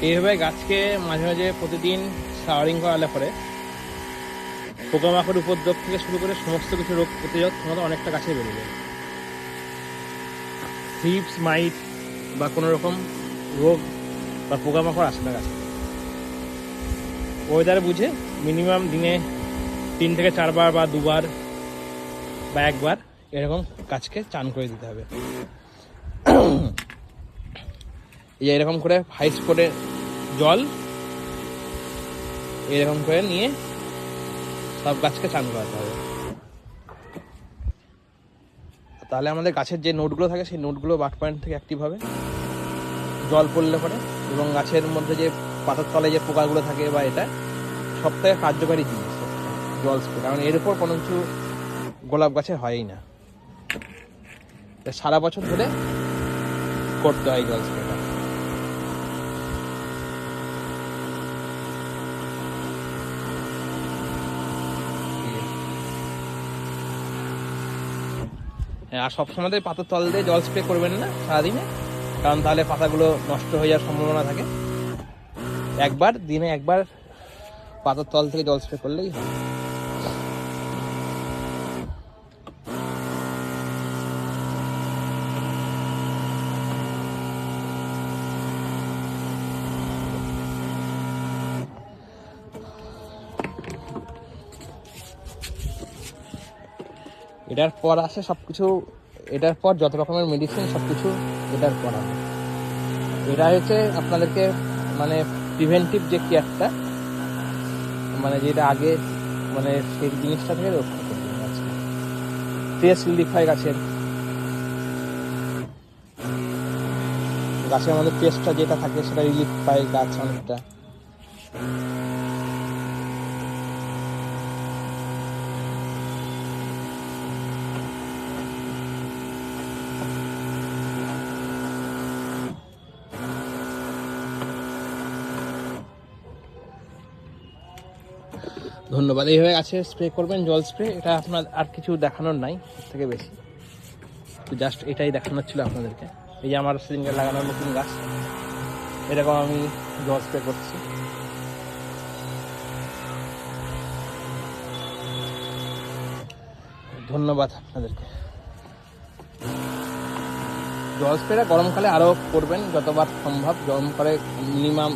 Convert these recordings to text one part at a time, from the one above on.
এইভাবে গাছকে মাঝে মাঝে প্রতিদিন শাওয়ারিং করালে পরে পোকামাকড় উপদ্রব থেকে শুরু করে সমস্ত কিছু রোগ প্রতিরোধ ক্ষমতা অনেকটা গাছে বেড়ে যায়। থ্রিপস, মাইট বা কোনো রকম রোগ বা পোকামাকড় আসে না গাছে। ওয়েদার বুঝে মিনিমাম দিনে 3 থেকে 4 বার বা 2 বার বা 1 বার এরকম গাছকে চান করে দিতে হবে। এই এরকম করে হাইস করে জল এরকম করে নিয়ে সব গাছকে চান করাতে হবে। তাহলে আমাদের গাছের যে নোটগুলো থাকে সেই নোটগুলো বাট পয়েন্ট থেকে অ্যাক্টিভ হবে জল পড়লে পরে, এবং গাছের মধ্যে যে পাতার তলায় যে পোকাগুলো থাকে বা এটা সব থেকে কার্যকারী জিনিস জল স্প্রে। কারণ এর উপর কোনো কিছু গোলাপ গাছে হয়ই না, সারা বছর ধরে করতে হয় জল স্প্রেটা। আর সবসময় পাতার তল দিয়ে জল স্প্রে করবেন না সারাদিনে, কারণ তাহলে পাতাগুলো নষ্ট হয়ে যাওয়ার সম্ভাবনা থাকে। দিনে একবার পাতার তল থেকে জল স্প্রে করলেই হয়। এটার পর আসে সবকিছু, এটার পর যত রকমের মেডিসিন সবকিছু এটার পর আসে। এটা হচ্ছে আপনাদেরকে মানে প্রিভেন্টিভ যে কেয়ারটা, মানে যেটা আগে মানে সেই জিনিসটা থেকে রক্ষা করবে গাছকে। স্ট্রেস রিলিফ হয় গাছের আমাদের স্ট্রেসটা যেটা থাকে সেটা রিলিফ পায় গাছ অনেকটা। ধন্যবাদ। এইভাবে গাছে স্প্রে করবেন জল স্প্রে। এটা আপনার আর কিছু দেখানোর নাই থেকে বেশি, তো জাস্ট এটাই দেখানোর ছিল আপনাদেরকে। এই যে আমার সেদিনকে লাগানো নতুন গাছ, এরকম আমি জল স্প্রে করছি। ধন্যবাদ আপনাদেরকে। জল স্প্রেটা গরমকালে আরও করবেন যতবার সম্ভব। গরমকালে মিনিমাম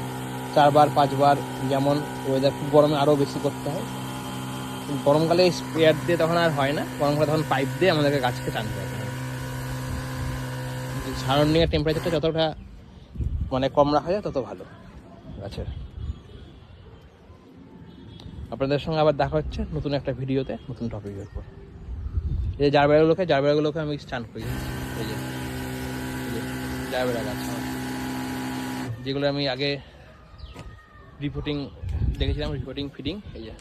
4 বার 5 বার, যেমন ওয়েদার খুব গরমে আরও বেশি করতে হয়। গরমকালে স্প্রেয়ার দিয়ে তখন আর হয় না, গরমকালে তখন পাইপ দিয়ে আমাদেরকে গাছকে টানতে হবে। সারাউন্ডিং এর টেম্পারেচারটা যতটা মানে কম রাখা যায় তত ভালো গাছের। আপনাদের সঙ্গে আবার দেখা হচ্ছে নতুন একটা ভিডিওতে নতুন টপিকের উপর। এই যে জারবেরাগুলোকে আমি স্টান করি, এই যে জারবেরা গাছ যেগুলো আমি আগে রিপোর্টিং দেখেছিলাম, রিপোর্টিং ফিডিং, এই যে